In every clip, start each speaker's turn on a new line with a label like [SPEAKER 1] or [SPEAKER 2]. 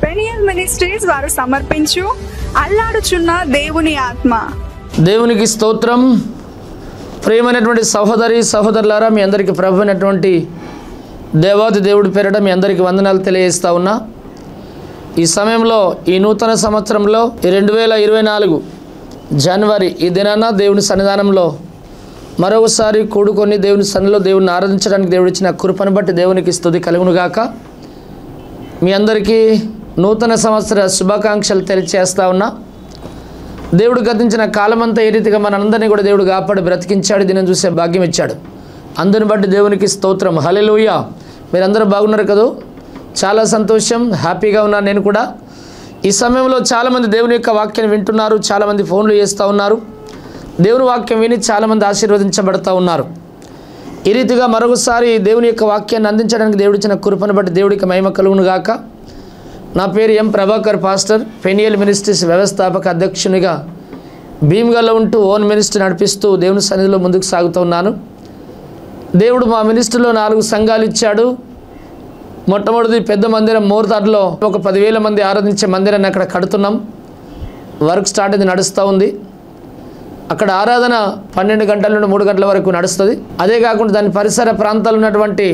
[SPEAKER 1] Peniel ministries వారు సమర్పించు అల్లాడుచున్న దేవుని ఆత్మ.
[SPEAKER 2] దేవునికి స్తోత్రం. ప్రియమైనటువంటి సహోదరి సహోదరులారా, మీ అందరికీ ప్రభు అయినటువంటి దేవాది దేవుడి పేరిట మీ అందరికీ వందనాలు తెలియజేస్తా ఉన్నా. ఈ సమయంలో ఈ నూతన సంవత్సరంలో 2024 జనవరి ఈ దినాన దేవుని సన్నిధానంలో మరొకసారి కూడుకొని దేవుని సన్నిధిలో దేవుని ఆరాధించడానికి దేవుడు ఇచ్చిన కృపను బట్టి దేవునికి స్తుతి కలుగునుగాక. మీ అందరికీ నూతన సంవత్సర శుభాకాంక్షలు తెలియజేస్తా ఉన్నా. దేవుడు గతించిన కాలమంతా ఏ రీతిగా మనందరినీ కూడా దేవుడు కాపాడి బ్రతికించాడు, దినం చూసే భాగ్యం ఇచ్చాడు. అందుని బట్టి దేవునికి స్తోత్రం. హల్లెలూయా. మీరందరూ బాగున్నారు కదా? చాలా సంతోషం, హ్యాపీగా ఉన్నాను నేను కూడా. ఈ సమయంలో చాలామంది దేవుని యొక్క వాక్యాన్ని వింటున్నారు, చాలామంది ఫోన్లు చేస్తూ ఉన్నారు. దేవుని వాక్యం విని చాలామంది ఆశీర్వదించబడుతూ ఉన్నారు. ఈ రీతిగా మరొకసారి దేవుని యొక్క వాక్యాన్ని అందించడానికి దేవుడు ఇచ్చిన కృపను బట్టి దేవుడికి మహిమ కలుగును గాక. నా పేరు ఎం ప్రభాకర్, పాస్టర్, పెనియల్ మినిస్ట్రీస్ వ్యవస్థాపక అధ్యక్షునిగా భీమ్గల్లో ఉంటూ ఓన్ మినిస్ట్రీ నడిపిస్తూ దేవుని సన్నిధిలో ముందుకు సాగుతూ ఉన్నాను. దేవుడు మా మినిస్ట్రీలో 4 సంఘాలు ఇచ్చాడు. మొట్టమొదటి పెద్ద మందిరం మోర్తాడ్లో ఒక 10,000 మంది ఆరాధించే మందిరాన్ని అక్కడ కడుతున్నాం. వర్క్ స్టార్ట్ అయింది, నడుస్తూ ఉంది. అక్కడ ఆరాధన 12 గంటల నుండి 3 గంటల వరకు నడుస్తుంది. అదే కాకుండా దాని పరిసర ప్రాంతాలు ఉన్నటువంటి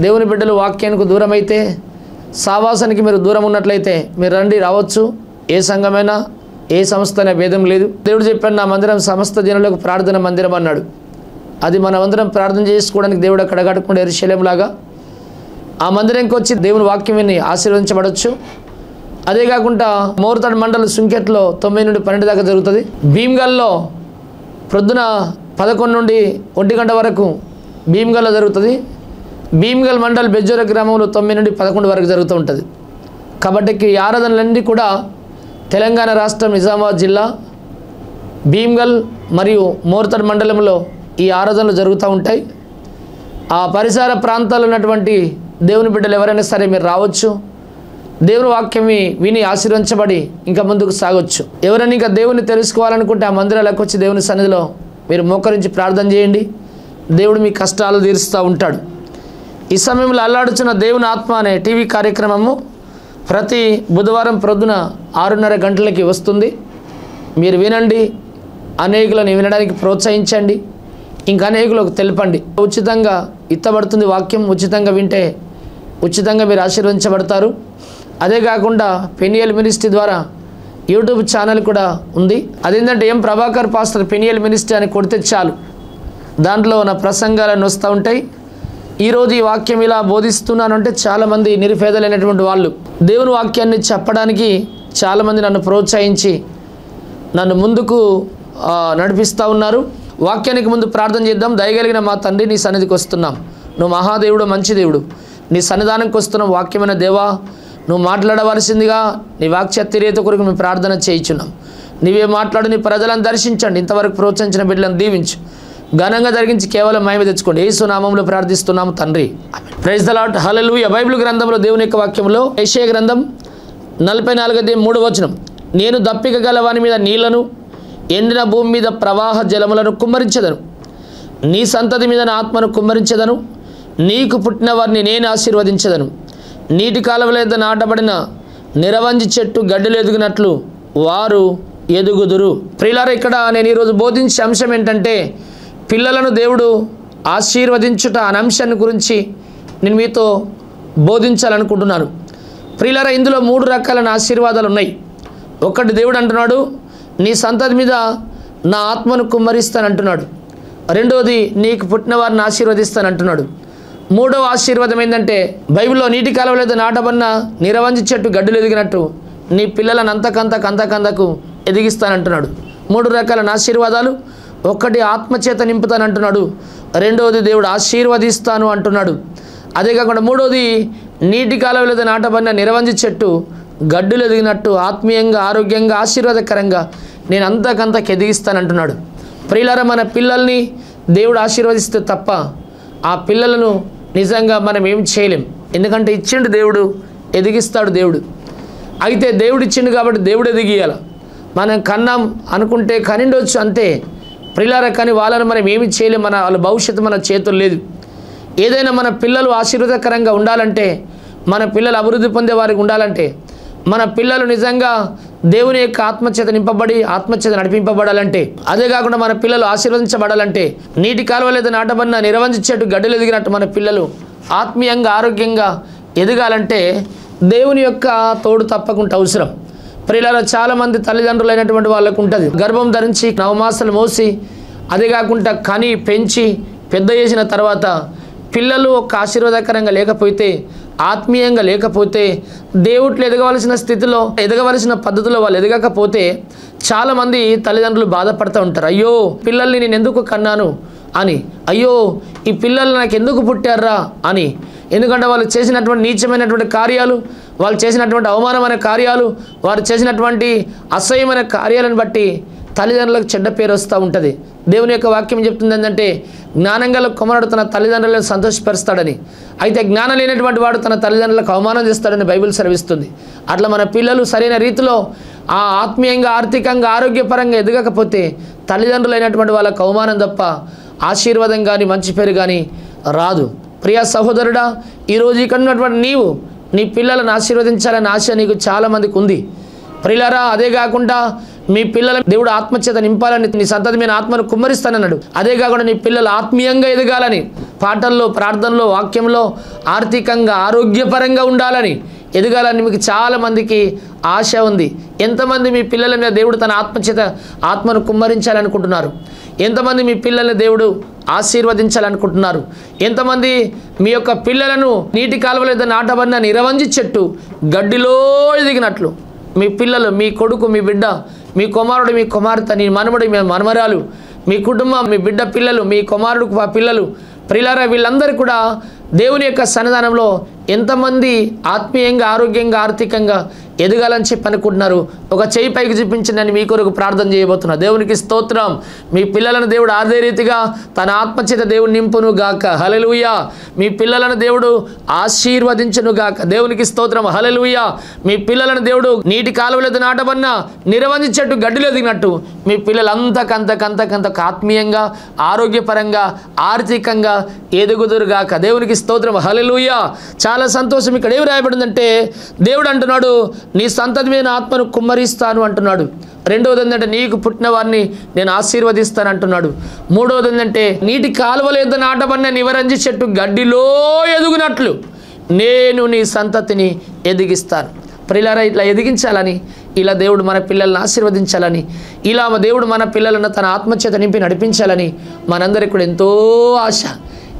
[SPEAKER 2] దేవుని బిడ్డలు వాక్యానికి దూరం అయితే, సావాసానికి మీరు దూరం ఉన్నట్లయితే మీరు రండి, రావచ్చు. ఏ సంఘమైనా ఏ సంస్థ అనే భేదం లేదు. దేవుడు చెప్పాడు, నా మందిరం సమస్త జనులకు ప్రార్థన మందిరం అన్నాడు. అది మనమందరం ప్రార్థన చేసుకోవడానికి దేవుడు అక్కడ కట్టుకుంటే యెరూషలేములాగా ఆ మందిరంకి వచ్చి దేవుని వాక్యం విని ఆశీర్వదించబడవచ్చు. అదే కాకుండా మోర్తాడ్ మండలం సుంకెట్లో 9 నుండి 12 దాకా జరుగుతుంది. భీమ్గల్లో ప్రొద్దున 11 నుండి 1 గంట వరకు భీమ్గల్లో జరుగుతుంది. భీమ్గల్ మండల్ బెజ్జోర గ్రామంలో 9 నుండి 11 వరకు జరుగుతూ ఉంటుంది. కాబట్టి ఈ ఆరాధనలన్నీ కూడా తెలంగాణ రాష్ట్రం నిజామాబాద్ జిల్లా భీమ్గల్ మరియు మోర్తాడ్ మండలంలో ఈ ఆరాధనలు జరుగుతూ ఉంటాయి. ఆ పరిసర ప్రాంతాల్లో ఉన్నటువంటి దేవుని బిడ్డలు ఎవరైనా సరే మీరు రావచ్చు. దేవుని వాక్యం విని ఆశీర్వదించబడి ఇంకా ముందుకు సాగొచ్చు. ఎవరైనా ఇంకా దేవుని తెలుసుకోవాలనుకుంటే ఆ మందిరాలకు వచ్చి దేవుని సన్నిధిలో మీరు మోకరించి ప్రార్థన చేయండి. దేవుడు మీ కష్టాలు తీరుస్తూ ఉంటాడు. ఈ సమయంలో అల్లాడుచున్న దేవుని ఆత్మ అనే టీవీ కార్యక్రమము ప్రతి బుధవారం ప్రొద్దున 6:30 గంటలకి వస్తుంది. మీరు వినండి, అనేకులను వినడానికి ప్రోత్సహించండి, ఇంకా అనేకులకు తెలపండి. ఉచితంగా ఇత్తబడుతుంది వాక్యం. ఉచితంగా వింటే ఉచితంగా మీరు ఆశీర్వదించబడతారు. అదే కాకుండా పెనియల్ మినిస్ట్రీ ద్వారా యూట్యూబ్ ఛానల్ కూడా ఉంది. అదేంటంటే ఎం ప్రభాకర్ పాస్టర్ పెనియల్ మినిస్ట్రీ అని కొడితే చాలు, దాంట్లో నా ప్రసంగాలను వస్తూ ఉంటాయి. ఈరోజు ఈ వాక్యం ఇలా బోధిస్తున్నాను అంటే చాలామంది నిరుపేదలైనటువంటి వాళ్ళు దేవుని వాక్యాన్ని చెప్పడానికి చాలామంది నన్ను ప్రోత్సహించి నన్ను ముందుకు నడిపిస్తూ ఉన్నారు. వాక్యానికి ముందు ప్రార్థన చేద్దాం. దయగలిగిన మా తండ్రి, నీ సన్నిధికి వస్తున్నాం. నువ్వు మహాదేవుడు, మంచి దేవుడు. నీ సన్నిధానంకి వస్తున్నాం. వాక్యమైన దేవా, నువ్వు మాట్లాడవలసిందిగా నీ వాక్చత్యత కొరకు మేము ప్రార్థన చేయించున్నాం. నీవే మాట్లాడు, నీ ప్రజలను దర్శించండి. ఇంతవరకు ప్రోత్సహించిన బిడ్డలను దీవించు, ఘనంగా జరిగించి కేవలం మహిమ తెచ్చుకోండి. యేసు నామములో ప్రార్థిస్తున్నాము తండ్రి, praise the Lord. Hallelujah. Bible గ్రంథంలో దేవుని యొక్క వాక్యంలో యెషయా గ్రంథం 44:3 నేను దప్పిక గల వాని మీద నీళ్లను, ఎండిన భూమి మీద ప్రవాహ జలములను కుమ్మరించెదను. నీ సంతతి మీద నా ఆత్మను కుమ్మరించెదను. నీకు పుట్టిన వారిని నేను ఆశీర్వదించెదను. నీటి కాలువల యొద్ద నాటబడిన నిరవంజి చెట్టు గడ్డలు ఎదుగునట్లు వారు ఎదుగుదురు. ప్రియులారా, ఇక్కడ నేను ఈరోజు బోధించే అంశం ఏంటంటే పిల్లలను దేవుడు ఆశీర్వదించుట అనే అంశాన్ని గురించి నేను మీతో బోధించాలనుకుంటున్నాను. ప్రియులారా, ఇందులో 3 రకాలైన ఆశీర్వాదాలు ఉన్నాయి. ఒకటి, దేవుడు అంటున్నాడు, నీ సంతతి మీద నా ఆత్మను కుమ్మరిస్తానంటున్నాడు. రెండవది, నీకు పుట్టిన వారిని ఆశీర్వదిస్తానంటున్నాడు. మూడవ ఆశీర్వాదం ఏంటంటే బైబిల్లో నీటి కాలువల యొద్ద నాటబడిన నిరవంజి చెట్టు గడ్డలు ఎదిగినట్టు నీ పిల్లలను అంతకంతకు ఎదిగిస్తానంటున్నాడు. 3 రకాల ఆశీర్వాదాలు. ఒకటి, ఆత్మచేత నింపుతానంటున్నాడు. రెండవది, దేవుడు ఆశీర్వదిస్తాను అంటున్నాడు. అదే కాకుండా మూడవది, నీటి కాలువల యొద్ద నాటబడిన నిరవంజి చెట్టు గడ్డలు ఎదిగినట్టు ఆత్మీయంగా, ఆరోగ్యంగా, ఆశీర్వాదకరంగా నేను అంతకంతకు ఎదిగిస్తానంటున్నాడు. ప్రియులారా, మన పిల్లల్ని దేవుడు ఆశీర్వదిస్తే తప్ప ఆ పిల్లలను నిజంగా మనం ఏం చేయలేం. ఎందుకంటే ఇచ్చిండు దేవుడు, ఎదిగిస్తాడు దేవుడు. అయితే దేవుడు ఇచ్చిండు కాబట్టి దేవుడు ఎదిగియాలి. మనం కన్నాం అనుకుంటే కనిండొచ్చు అంతే ప్రియులారా, కానీ వాళ్ళని మనం ఏమి చేయలేం. వాళ్ళ భవిష్యత్తు మన చేతుల్లో లేదు. ఏదైనా మన పిల్లలు ఆశీర్వాదకరంగా ఉండాలంటే, మన పిల్లలు అభివృద్ధి పొందే వారికి ఉండాలంటే మన పిల్లలు నిజంగా దేవుని యొక్క ఆత్మచేత నింపబడి ఆత్మచేత నడిపింపబడాలంటే, అదే కాకుండా మన పిల్లలు ఆశీర్వదించబడాలంటే, నీటి కాలువలేదు నాటబడిన నిరవంజించేట్టు గడ్డలు ఎదిగినట్టు మన పిల్లలు ఆత్మీయంగా ఆరోగ్యంగా ఎదగాలంటే దేవుని యొక్క తోడు తప్పకుండా అవసరం. ప్రియులారా, చాలామంది తల్లిదండ్రులు అయినటువంటి వాళ్ళకు ఉంటుంది, గర్భం ధరించి 9 మాసాలు మోసి అదే కాకుండా కని పెంచి పెద్ద చేసిన తర్వాత పిల్లలు ఒక ఆశీర్వాదకరంగా లేకపోతే, ఆత్మీయంగా లేకపోతే, దేవుట్లో ఎదగవలసిన స్థితిలో ఎదగవలసిన పద్ధతిలో వాళ్ళు ఎదగకపోతే చాలామంది తల్లిదండ్రులు బాధపడుతూ ఉంటారు. అయ్యో పిల్లల్ని నేను ఎందుకు కన్నాను అని, అయ్యో ఈ పిల్లలు నాకు ఎందుకు పుట్టారా అని. ఎందుకంటే వాళ్ళు చేసినటువంటి నీచమైనటువంటి కార్యాలు, వాళ్ళు చేసినటువంటి అవమానమైన కార్యాలు, వారు చేసినటువంటి అసహ్యమైన కార్యాలను బట్టి తల్లిదండ్రులకు చెడ్డ పేరు వస్తూ ఉంటుంది. దేవుని యొక్క వాక్యం చెప్తుంది ఏంటంటే, జ్ఞానం గల కుమారుడు తన తల్లిదండ్రులను సంతోషపరుస్తాడని, అయితే జ్ఞానం లేనటువంటి వాడు తన తల్లిదండ్రులకు అవమానం చేస్తాడని బైబిల్ సెలవిస్తుంది. అట్లా మన పిల్లలు సరైన రీతిలో ఆత్మీయంగా ఆర్థికంగా ఆరోగ్యపరంగా ఎదగకపోతే తల్లిదండ్రులు అయినటువంటి వాళ్ళకు అవమానం తప్ప ఆశీర్వాదం కానీ మంచి పేరు కానీ రాదు. ప్రియా సహోదరుడా, ఈరోజు ఇక్కడ ఉన్నటువంటి నీవు నీ పిల్లలను ఆశీర్వదించాలని ఆశ నీకు చాలామందికి ఉంది. ప్రియులారా, అదే కాకుండా మీ పిల్లల దేవుడు ఆత్మచేత నింపాలని, నీ సంతతి మీద ఆత్మను కుమ్మరిస్తానన్నాడు. అదే కాకుండా నీ పిల్లలు ఆత్మీయంగా ఎదగాలని, పాటల్లో ప్రార్థనలో వాక్యంలో ఆర్థికంగా ఆరోగ్యపరంగా ఉండాలని ఎదగాలని మీకు చాలామందికి ఆశ ఉంది. ఎంతమంది మీ పిల్లల మీద దేవుడు తన ఆత్మచేత ఆత్మను కుమ్మరించాలనుకుంటున్నారు? ఎంతమంది మీ పిల్లల్ని దేవుడు ఆశీర్వదించాలనుకుంటున్నారు? ఎంతమంది మీ యొక్క పిల్లలను నీటి కాలువలో నాటబడిన నిరవంజి చెట్టు గడ్డిలో ఎదిగినట్లు మీ పిల్లలు, మీ కొడుకు, మీ బిడ్డ, మీ కుమారుడు, మీ కుమార్తె, నీ మనవడు, మీ మనమరాలు, మీ కుటుంబం, మీ బిడ్డ పిల్లలు, మీ కుమారుడు పిల్లలు, ప్రియులారా, వీళ్ళందరూ కూడా దేవుని యొక్క సన్నిధానంలో ఎంతమంది ఆత్మీయంగా ఆరోగ్యంగా ఆర్థికంగా ఎదగాలని చెప్పి అనుకుంటున్నారు? ఒక చేయి పైకి చూపించి నేను మీ కొరకు ప్రార్థన చేయబోతున్నా. దేవునికి స్తోత్రం. మీ పిల్లలను దేవుడు అదే రీతిగా తన ఆత్మచేత దేవుడు నింపును గాక. హల్లెలూయా. మీ పిల్లలను దేవుడు ఆశీర్వదించును గాక. దేవునికి స్తోత్రం. హల్లెలూయా. మీ పిల్లలను దేవుడు నీటి కాలువలో నాటబడిన నిరవంజి చెట్టు గడ్డిలో ఎదిగినట్టు మీ పిల్లలు అంతకంత ఆత్మీయంగా ఆరోగ్యపరంగా ఆర్థికంగా ఎదుగుదురు గాక. దేవునికి స్తోత్రం. హల్లెలూయా. చాలా సంతోషం. ఇక్కడ ఏమి రాయబడిందంటే, దేవుడు అంటున్నాడు, నీ సంతతి మీద ఆత్మను కుమ్మరిస్తాను అంటున్నాడు. రెండవది ఏంటంటే, నీకు పుట్టిన వారిని నేను ఆశీర్వదిస్తాను అంటున్నాడు. మూడవది ఏంటంటే, నీటి కాలువల యొద్ద నాటబడిన నిరవంజి చెట్టు గడ్డిలో ఎదుగునట్లు నేను నీ సంతతిని ఎదిగిస్తాను. ప్రియులారా, ఇట్లా ఎదిగించాలని, ఇలా దేవుడు మన పిల్లలను ఆశీర్వదించాలని, ఇలా దేవుడు మన పిల్లలను తన ఆత్మచేత నింపి నడిపించాలని మనందరికీ కూడా ఎంతో ఆశ.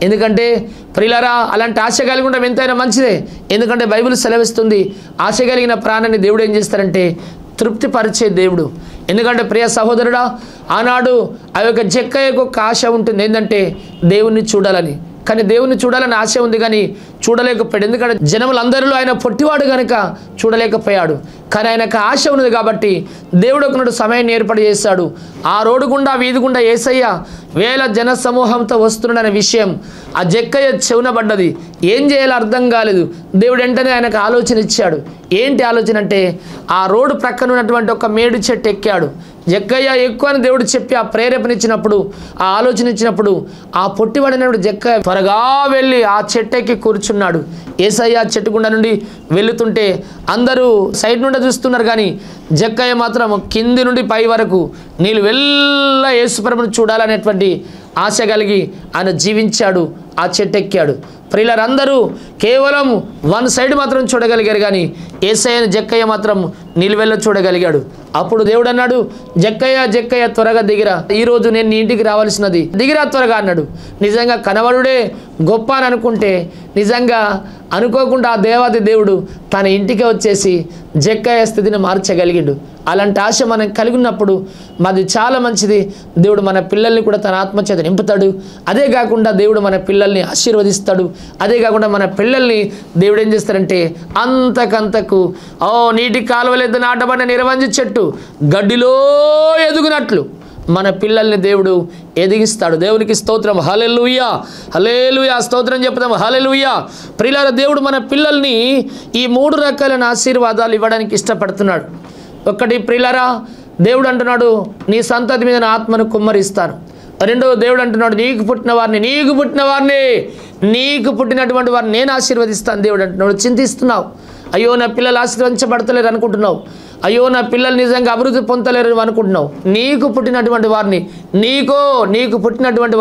[SPEAKER 2] ఎందుకంటే ప్రియులారా, అలాంటి ఆశ కలిగి ఉండడం ఎంతైనా మంచిదే. ఎందుకంటే బైబిల్ సెలవిస్తుంది, ఆశ కలిగిన ప్రాణాన్ని దేవుడు ఏం చేస్తారంటే తృప్తిపరిచే దేవుడు. ఎందుకంటే ప్రియ సహోదరుడా, ఆనాడు ఆ యొక్క జక్కయ్యకు ఒక ఆశ ఉంటుంది, ఏంటంటే దేవుణ్ణి చూడాలని. కానీ దేవుణ్ణి చూడాలని ఆశ ఉంది, కానీ చూడలేకపోయాడు. ఎందుకంటే జనములందరిలో ఆయన పొట్టివాడు కనుక చూడలేకపోయాడు. కానీ ఆయనకు ఆశ ఉన్నది కాబట్టి దేవుడు ఒకనాడు సమయాన్ని ఏర్పాటు చేశాడు. ఆ రోడ్డు గుండా వీధి గుండా యేసయ్య వేల జన సమూహంతో వస్తున్నాడనే విషయం ఆ జక్కయ్య చెవునబడ్డది. ఏం చేయాలో అర్థం కాలేదు. దేవుడు వెంటనే ఆయనకు ఆలోచన ఇచ్చాడు. ఏంటి ఆలోచన అంటే, ఆ రోడ్డు ప్రక్కన ఉన్నటువంటి ఒక మేడు చెట్టు ఎక్కాడు. జక్కయ్య ఎక్కువ అని దేవుడు చెప్పి ఆ ప్రేరేపణ ఇచ్చినప్పుడు, ఆ ఆలోచన ఇచ్చినప్పుడు, ఆ పొట్టివాడినప్పుడు జక్కయ్య త్వరగా వెళ్ళి ఆ చెట్టు ఎక్కి కూర్చున్నాడు. యేసయ్య చెట్టు గుండా నుండి వెళుతుంటే అందరూ సైడ్ నుండి చూస్తున్నారు, కానీ జక్కయ్య మాత్రం కింది నుండి పై వరకు నీళ్ళు వెళ్ళ యేసుప్రభుని చూడాలనేటువంటి ఆశ కలిగి ఆయన జీవించాడు, ఆ చెట్టు ఎక్కాడు. ప్రియులారందరూ కేవలం వన్ సైడ్ మాత్రం చూడగలిగారు, కానీ యేసయ్యను జక్కయ్య మాత్రం నిలువెల్ల చూడగలిగాడు. అప్పుడు దేవుడు అన్నాడు, జక్కయ్య త్వరగా దిగిరా, ఈరోజు నేను నీ ఇంటికి రావాల్సినది, దిగిరా త్వరగా అన్నాడు. నిజంగా కనబడుడే గొప్ప అని అనుకుంటే, నిజంగా అనుకోకుండా ఆ దేవాది దేవుడు తన ఇంటికి వచ్చేసి జక్కయ్య స్థితిని మార్చగలిగిండు. అలాంటి ఆశ మనం కలిగి ఉన్నప్పుడు మాది చాలా మంచిది. దేవుడు మన పిల్లల్ని కూడా తన ఆత్మచేత నింపుతాడు. అదే కాకుండా దేవుడు మన పిల్లల్ని ఆశీర్వదిస్తాడు. అదే కాకుండా మన పిల్లల్ని దేవుడు ఏం చేస్తారంటే అంతకంతకు నీటి కాలువలేదు నాటబడిన నిరవంజి చెట్టు గడ్డిలో ఎదుగునట్లు మన పిల్లల్ని దేవుడు ఎదిగిస్తాడు. దేవునికి స్తోత్రం. హల్లెలూయా, హల్లెలూయా. స్తోత్రం చెప్తాం. హల్లెలూయా. ప్రియులారా, దేవుడు మన పిల్లల్ని ఈ 3 రకాలైన ఆశీర్వాదాలు ఇవ్వడానికి ఇష్టపడుతున్నాడు. ఒకటి, ప్రియులారా, దేవుడు అంటున్నాడు, నీ సంతతి మీద నా ఆత్మను కుమ్మరిస్తాను. రెండవ, దేవుడు అంటున్నాడు, నీకు పుట్టినటువంటి వారిని నేను ఆశీర్వదిస్తాను. దేవుడు అంటున్నాడు, చింతిస్తున్నావు, అయ్యో నా పిల్లలు ఆశీర్వదించబడతలేరు అనుకుంటున్నావు, అయ్యో నా పిల్లలు నిజంగా అభివృద్ధి పొందలేరు అనుకుంటున్నావు. నీకు పుట్టినటువంటి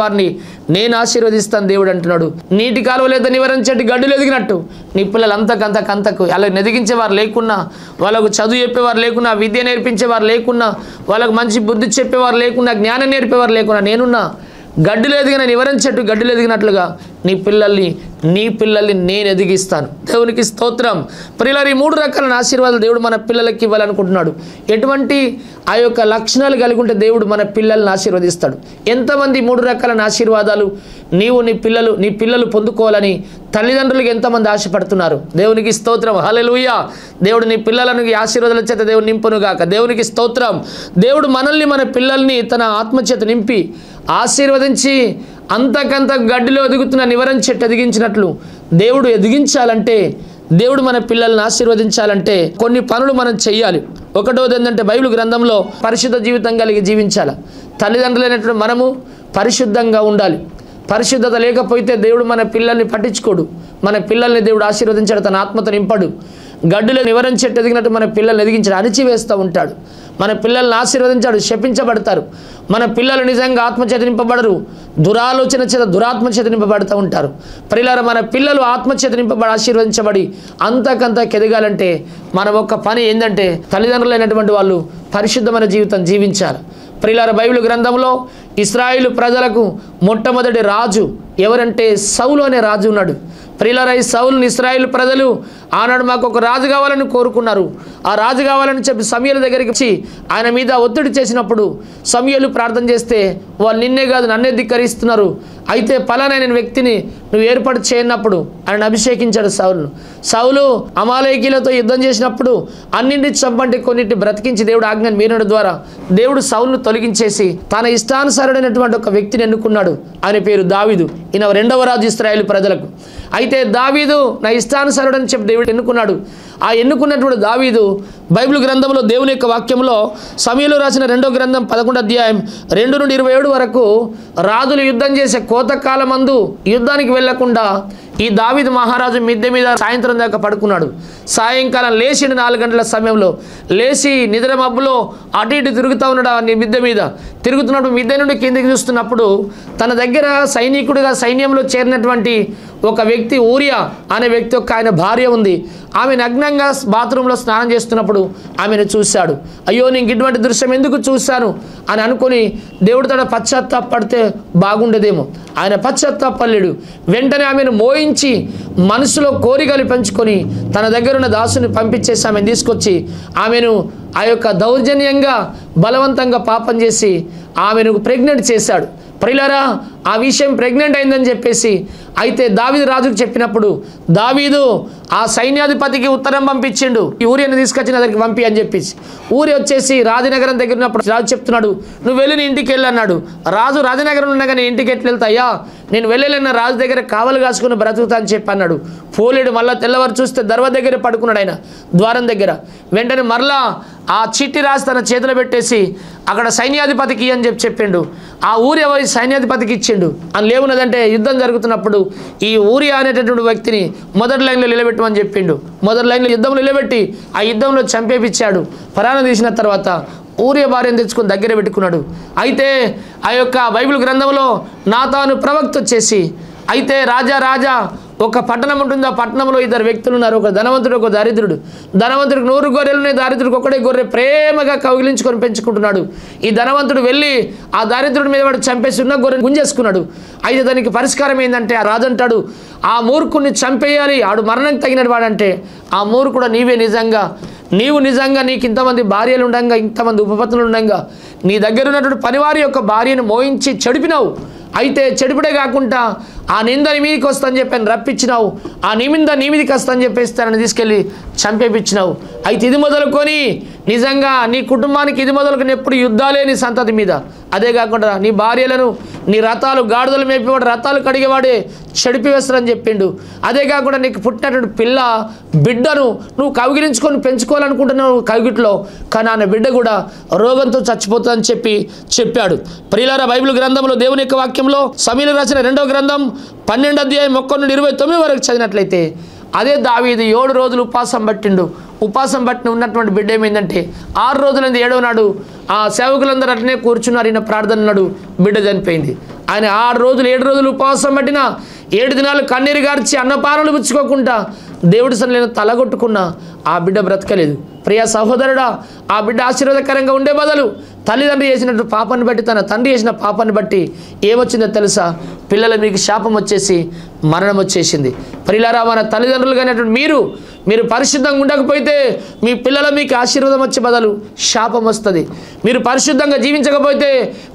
[SPEAKER 2] వారిని నేను ఆశీర్వదిస్తాను దేవుడు అంటున్నాడు. నీటి కాలువ లేదా నివారించేటి గడ్డులు ఎదిగినట్టు నీ పిల్లలు అంతకంతకు అలా ఎదిగించేవారు లేకున్నా, వాళ్ళకు చదువు చెప్పేవారు లేకున్నా, విద్య నేర్పించేవారు లేకున్నా, వాళ్ళకు మంచి బుద్ధి చెప్పేవారు లేకున్నా, జ్ఞానం నేర్పేవారు లేకున్నా, నేనున్నా. గడ్డులు ఎదిగిన నివారించేట్టు గడ్డులు ఎదిగినట్లుగా నీ పిల్లల్ని నేను ఎదిగిస్తాను. దేవునికి స్తోత్రం. ప్రియులారా, ఈ 3 రకాల ఆశీర్వాదాలు దేవుడు మన పిల్లలకి ఇవ్వాలనుకుంటున్నాడు. ఎటువంటి ఆ యొక్క లక్షణాలు కలిగి ఉంటే దేవుడు మన పిల్లల్ని ఆశీర్వదిస్తాడు. ఎంతమంది 3 రకాల ఆశీర్వాదాలు నీ పిల్లలు పొందుకోవాలని తల్లిదండ్రులకు ఎంతమంది ఆశపడుతున్నారు? దేవునికి స్తోత్రం. హల్లెలూయా. దేవుడు నీ పిల్లలను ఆశీర్వాదాల చేత దేవుడు నింపునుగాక. దేవునికి స్తోత్రం. దేవుడు మన పిల్లల్ని తన ఆత్మచేత నింపి ఆశీర్వదించి అంతకంత గడ్డిలో ఎదుగుతున్న నివరం చెట్టు ఎదిగించినట్లు దేవుడు ఎదిగించాలంటే, దేవుడు మన పిల్లల్ని ఆశీర్వదించాలంటే కొన్ని పనులు మనం చెయ్యాలి. ఒకటోది ఏంటంటే బైబిల్ గ్రంథంలో పరిశుద్ధ జీవితం కలిగి జీవించాలి. తల్లిదండ్రులైనటువంటి మనము పరిశుద్ధంగా ఉండాలి. పరిశుద్ధత లేకపోతే దేవుడు మన పిల్లల్ని పట్టించుకోడు. మన పిల్లల్ని దేవుడు ఆశీర్వదించాడు, తన ఆత్మతో నింపడు. గడ్డిలో నివరం చెట్టు ఎదిగినట్టు మన పిల్లల్ని ఎదిగించాడు, అణిచివేస్తూ ఉంటాడు. మన పిల్లల్ని ఆశీర్వదించాడు, శపించబడతారు. మన పిల్లలు నిజంగా ఆత్మచేత నింపబడరు, దురాలోచన చేత దురాత్మ చేత నింపబడుతూ ఉంటారు. ప్రియులారా, మన పిల్లలు ఆత్మచేత నింపబడి ఆశీర్వదించబడి అంతకంతకు ఎదగాలంటే మన ఒక్క పని ఏంటంటే తల్లిదండ్రులైనటువంటి వాళ్ళు పరిశుద్ధమైన జీవితం జీవించాలి. ప్రియులారా, బైబిల్ గ్రంథంలో ఇశ్రాయేలు ప్రజలకు మొట్టమొదటి రాజు ఎవరంటే సౌలు అనే రాజు ఉన్నాడు. ప్రియులారా, ఈ సౌలుని ఇశ్రాయేలు ప్రజలు ఆనాడు మాకు ఒక రాజు కావాలని కోరుకున్నారు. ఆ రాజు కావాలని చెప్పి సమూయేలు దగ్గరికి వచ్చి ఆయన మీద ఒత్తిడి చేసినప్పుడు సమూయేలు ప్రార్థన చేస్తే వాళ్ళు నిన్నే కాదు నన్నే ధిక్కరిస్తున్నారు, అయితే పలానైన వ్యక్తిని నువ్వు ఏర్పాటు చేయనప్పుడు ఆయన అభిషేకించాడు సౌలు అమాలేకీలతో యుద్ధం చేసినప్పుడు అన్నింటిని చంపంటే కొన్నింటి బ్రతికించి దేవుడు ఆజ్ఞను మీరడం ద్వారా దేవుడు సౌలును తొలగించేసి తన ఇష్టానుసారుడైనటువంటి ఒక వ్యక్తిని ఎన్నుకున్నాడు. ఆయన పేరు దావీదు. ఈయన 2వ రాజు ఇశ్రాయేలు ప్రజలకు. అయితే దావీదు నా ఇష్టానుసారుడని చెప్పి దేవుడు ఎన్నుకున్నాడు. ఆ ఎన్నుకున్నటువంటి దావీదు బైబిల్ గ్రంథంలో దేవుని యొక్క వాక్యంలో సమూయేలు రాసిన 2వ గ్రంథం 11వ అధ్యాయం 2 నుండి 27 వరకు రాజులు యుద్ధం చేసే కోతకాలమందు యుద్ధానికి వెళ్లకుండా ఈ దావీదు మహారాజు మిద్దె మీద సాయంత్రం దాకా పడుకున్నాడు. సాయంకాలం లేచిన 4 గంటల సమయంలో లేచి నిద్ర మబ్బులో అటు ఇటు తిరుగుతూ ఉన్నాడు. ఆ మిద్దె మీద తిరుగుతున్నప్పుడు మిద్దె నుండి కిందికి చూస్తున్నప్పుడు తన దగ్గర సైనికుడిగా సైన్యంలో చేరినటువంటి ఒక వ్యక్తి ఊరియా అనే వ్యక్తి యొక్క ఆయన భార్య ఉంది. ఆమె నగ్నంగా బాత్రూంలో స్నానం చేస్తున్నప్పుడు ఆమెను చూశాడు. అయ్యో నేను ఇటువంటి దృశ్యం ఎందుకు చూశాను అని అనుకుని దేవుడు తన పశ్చాత్తాపడితే బాగుండేదేమో. ఆయన పశ్చాత్తాపడలేడు. వెంటనే ఆమెను మోయించి మనసులో కోరికలు పెంచుకొని తన దగ్గర ఉన్న దాసుని పంపించేసి ఆమెను తీసుకొచ్చి ఆమెను ఆ యొక్క దౌర్జన్యంగా బలవంతంగా పాపం చేసి ఆమెను ప్రెగ్నెంట్ చేశాడు. ప్రియులారా, ఆ విషయం ప్రెగ్నెంట్ అయిందని చెప్పేసి అయితే దావీదు రాజుకు చెప్పినప్పుడు దావీదు ఆ సైన్యాధిపతికి ఉత్తరం పంపించిండు, ఈ ఊరియను తీసుకొచ్చిన దగ్గరికి పంపి అని చెప్పేసి. ఊరి వచ్చేసి రాజనగరం దగ్గర ఉన్నప్పుడు రాజు చెప్తున్నాడు, నువ్వు వెళ్ళి నీ ఇంటికి వెళ్ళన్నాడు. రాజు రాజనగరం ఉండగానే ఇంటికి ఎట్లా వెళ్తాయా, నేను వెళ్ళలేన్న రాజు దగ్గర కావలు కాసుకుని బ్రతుకుతా అని చెప్పి అన్నాడు. పోలేడు. మళ్ళీ తెల్లవారు చూస్తే దర్వా దగ్గర పడుకున్నాడు ఆయన ద్వారం దగ్గర. వెంటనే మరలా ఆ చీటీ రాసి తన చేతిలో పెట్టేసి అక్కడ సైన్యాధిపతికి అని చెప్పిండు. ఆ ఊరి ఎవరి సైన్యాధిపతికి ఇచ్చిండు అని లేవున్నదంటే యుద్ధం జరుగుతున్నప్పుడు ఈ ఊరి అనేటటువంటి వ్యక్తిని మొదటి లైన్లో నిలబెట్టమని చెప్పిండు. మొదటి లైన్లో యుద్ధంలో నిలబెట్టి ఆ యుద్ధంలో చంపేపిచ్చాడు. ప్రాణం తీసిన తర్వాత ఊరియా భార్యను తెచ్చుకొని దగ్గర పెట్టుకున్నాడు. అయితే ఆ యొక్క బైబిల్ గ్రంథంలో నాతాను ప్రవక్త వచ్చేసి అయితే రాజా ఒక పట్టణం ఉంటుంది, ఆ పట్టణంలో 2 వ్యక్తులు ఉన్నారు, ఒక ధనవంతుడు ఒక దరిద్రుడు. ధనవంతుడికి 100 గొర్రెలు ఉన్నాయి, దరిద్రుడికి ఒకటే గొర్రె ప్రేమగా కౌగిలించుకొని పెంచుకుంటున్నాడు. ఈ ధనవంతుడు వెళ్ళి ఆ దరిద్రుడి మీద వాడు చంపేసి ఉన్న గొర్రెను గుంజేసుకున్నాడు. అయితే దానికి పరిష్కారం ఏంటంటే ఆ రాజు అంటాడు, ఆ మూర్ఖుని చంపేయాలి, ఆడు మరణం తగిన వాడంటే ఆ మూర్ఖుడు నీవు నిజంగా నీకు ఇంతమంది భార్యలు ఉండగా ఇంతమంది ఉపపత్నులు ఉండగా నీ దగ్గర ఉన్నటువంటి పనివారి యొక్క భార్యను మోయించి చెడిపినావు. అయితే చెడుపుడే కాకుండా ఆ నింద నీ మీదికి వస్తుందని చెప్పని రప్పించినావు, ఆ నిమింద నీ మీదికి వస్తుందని చెప్పేస్తానని తీసుకెళ్ళి చంపేపించినావు. అయితే ఇది మొదలుకొని నిజంగా నీ కుటుంబానికి ఇది మొదలుకొని ఎప్పుడు యుద్ధాలే నీ సంతతి మీద. అదే కాకుండా నీ భార్యలను నీ రథాలు గాడిదలు మేపేవాడు రథాలు కడిగేవాడే చెడిపివేస్తారని చెప్పిండు. అదే కాకుండా నీకు పుట్టినటువంటి బిడ్డను నువ్వు కౌగిలించుకొని పెంచుకోవాలనుకుంటున్నావు కౌగిట్లో, కానీ ఆమె బిడ్డ కూడా రోగంతో చచ్చిపోతుందని చెప్పాడు. ప్రియులారా, బైబిల్ గ్రంథంలో దేవుని యొక్క వాక్యంలో సమూయేలు రాసిన 2వ గ్రంథం 12వ అధ్యాయం 1 నుండి 29 వరకు చదివినట్లయితే అదే దావీదు 7 రోజులు ఉపవాసం పట్టిండు. ఉపవాసం పట్టిన ఉన్నటువంటి బిడ్డ ఏమైందంటే 6 రోజులైంది, 7వ నాడు ఆ సేవకులందరూ అట్లనే కూర్చున్నారు. ఈయన ప్రార్థన నాడు బిడ్డ చనిపోయింది. ఆయన 6 రోజులు 7 రోజులు ఉపవాసం పట్టిన 7 దినాలు కన్నీరు గార్చి అన్నపానాలు పుచ్చుకోకుండా దేవుడి సన్నిధిలో తలగొట్టుకున్న ఆ బిడ్డ బ్రతకలేదు. ప్రియ సహోదరుడా, ఆ బిడ్డ ఆశీర్వాదకరంగా ఉండే బదులు తల్లిదండ్రి చేసినట్టు పాపాన్ని బట్టి, తన తండ్రి చేసిన పాపాన్ని బట్టి ఏమొచ్చిందో తెలుసా? పిల్లల మీకు శాపం వచ్చేసి మరణం వచ్చేసింది. ప్రియులారా, మన తల్లిదండ్రులు కానిటువంటి మీరు పరిశుద్ధంగా ఉండకపోతే మీ పిల్లల మీకు ఆశీర్వాదం వచ్చే బదులు శాపం వస్తుంది. మీరు పరిశుద్ధంగా జీవించకపోతే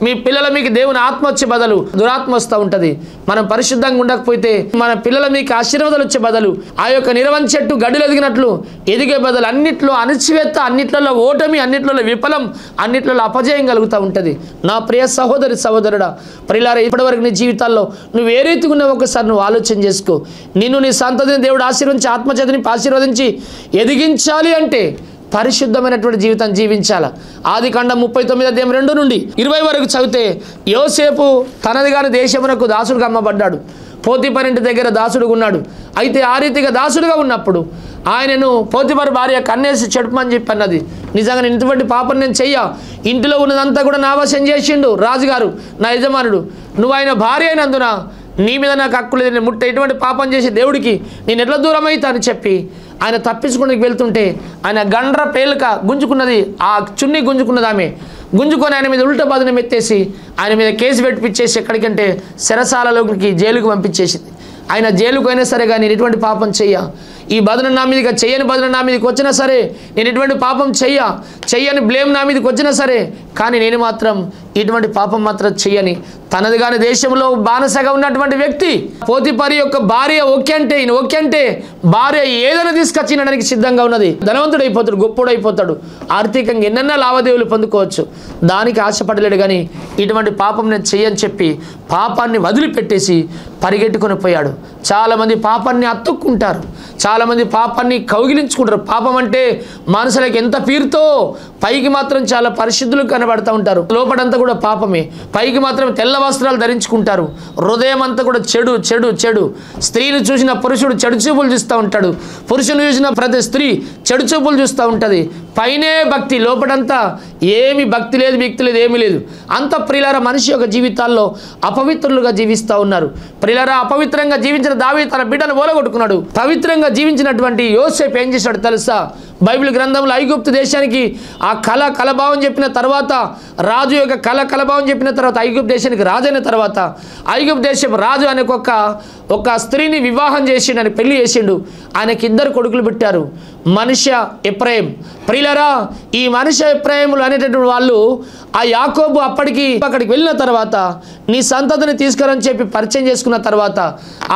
[SPEAKER 2] మీ పిల్లల మీకు దేవుని ఆత్మ వచ్చే బదులు దురాత్మ వస్తూ ఉంటుంది. మనం పరిశుద్ధంగా ఉండకపోతే మన పిల్లల మీకు ఆశీర్వాదాలు వచ్చే బదులు ఆ యొక్క నిరవంచి చెట్టు గడ్డలు ఎదిగినట్లు ఎదిగే బదులు అన్నిట్లో అణచివేత, అన్నిట్లలో ఓటమి, అన్నిట్లలో విఫలం, అన్నిట్లలో అపజయం కలుగుతూ ఉంటుంది. నా ప్రియ సహోదరి సహోదరుడా, ప్రియులారా, ఇప్పటివరకు నీ జీవితాల్లో నువ్వు ఏ రీతిగా ఉన్నావు ఒకసారి నువ్వు ఆలోచన చేసుకో. నిన్ను నీ సంతతిని దేవుడు ఆశీర్వదించి ఆత్మచేతని ఆశీర్వదించి ఎదిగించాలి అంటే పరిశుద్ధమైనటువంటి జీవితం జీవించాలి. ఆదికాండం 39:2 నుండి 20 వరకు చదివితే యోసేపు తనది కాని దేశమునకు దాసుడుగా అమ్మబడ్డాడు. పోతిఫర్ ఇంటి దగ్గర దాసుడుగా ఉన్నాడు. అయితే ఆ రీతిగా దాసుడుగా ఉన్నప్పుడు ఆయనను పోతిఫర్ భార్య కన్నేసి చెడుపమని చెప్పి అన్నది. నిజంగా నేను ఇటువంటి పాపం నేను చెయ్య, ఇంటిలో ఉన్నదంతా కూడా నా వశం చేసిండు రాజుగారు, నా యజమానుడు, నువ్వు ఆయన భార్య అయినందున నీ మీద నాకు హక్కు లేదు, నేను ముట్ట ఎటువంటి పాపం చేసి దేవుడికి నేను ఎట్లా దూరం అవుతా అని చెప్పి ఆయన తప్పించుకోవడానికి వెళ్తుంటే ఆయన గండ్ర పేలుక గుంజుకున్నది, ఆ చున్ని గుంజుకున్నది ఆమె గుంజుకొని ఆయన మీద ఉల్టా బాధనం ఎత్తేసి ఆయన మీద కేసు పెట్టించేసి ఎక్కడికంటే చెరసాలలోకి జైలుకు పంపించేసింది. ఆయన జైలుకు అయినా సరే కానీ నేను ఎటువంటి పాపం చెయ్య, ఈ బదులు నా మీదకి చెయ్యని బదులు నా మీదకి వచ్చినా సరే నేను ఎటువంటి పాపం చెయ్యని బ్లేమ్ నా మీదకి వచ్చినా సరే కానీ నేను మాత్రం ఇటువంటి పాపం మాత్రం చెయ్యని తనది కాని దేశంలో బానిసగా ఉన్నటువంటి వ్యక్తి పోతిఫరు యొక్క భార్య ఓకే అంటే ఈయన ఓకే అంటే భార్య ఏదైనా తీసుకొచ్చినడానికి సిద్ధంగా ఉన్నది. ధనవంతుడు అయిపోతాడు, గొప్పోడు అయిపోతాడు, ఆర్థికంగా ఎన్నెన్నో లావాదేవీలు పొందుకోవచ్చు. దానికి ఆశపడలేడు. కానీ ఇటువంటి పాపం నేను చెయ్యని చెప్పి పాపాన్ని వదిలిపెట్టేసి పరిగెట్టుకొని పోయాడు. చాలామంది పాపాన్ని అత్తుక్కుంటారు, చాలామంది పాపాన్ని కౌగిలించుకుంటారు. పాపం అంటే మనుషులకు ఎంత పీరుతో పైకి మాత్రం చాలా పరిశుద్ధులు కనబడుతూ ఉంటారు, లోపడంతా కూడా పాపమే. పైకి మాత్రం తెల్ల వస్త్రాలు ధరించుకుంటారు, హృదయం అంతా కూడా చెడు చెడు చెడు. స్త్రీని చూసిన పురుషుడు చెడు చూపులు చూస్తూ ఉంటాడు, పురుషుని చూసిన ప్రతి స్త్రీ చెడు చూపులు చూస్తూ ఉంటుంది. పైనే భక్తి, లోపడంతా ఏమి భక్తి లేదు, వ్యక్తి లేదు, ఏమీ లేదు. అంత ప్రియులారా మనిషి యొక్క జీవితాల్లో అపవిత్రులుగా జీవిస్తూ ఉన్నారు. ప్రియులారా, అపవిత్రంగా జీవించిన దావీదు తన బిడ్డను ఓలగొట్టుకున్నాడు. పవిత్రంగా జీవించినటువంటి యోసేపు ఏం చేశాడు తెలుసా? బైబిల్ గ్రంథంలో ఐగుప్తు దేశానికి ఆ కలభావం చెప్పిన తర్వాత, రాజు యొక్క కలభావం చెప్పిన తర్వాత, ఐగుప్తు దేశానికి రాజు అయిన తర్వాత ఐగుప్తు దేశం రాజు అనే ఒక స్త్రీని వివాహం చేసిండు, అని పెళ్లి చేసిండు. ఆయనకి 2 కొడుకులు పెట్టారు, మనుష్య, ఎఫ్రాయిం. ప్రియులారా, ఈ మనుష్య ఎఫ్రాయిములు అనేటటువంటి వాళ్ళు ఆ యాకోబు అక్కడికి వెళ్ళిన తర్వాత నీ సంతతిని తీసుకురని చెప్పి పరిచయం చేసుకున్న తర్వాత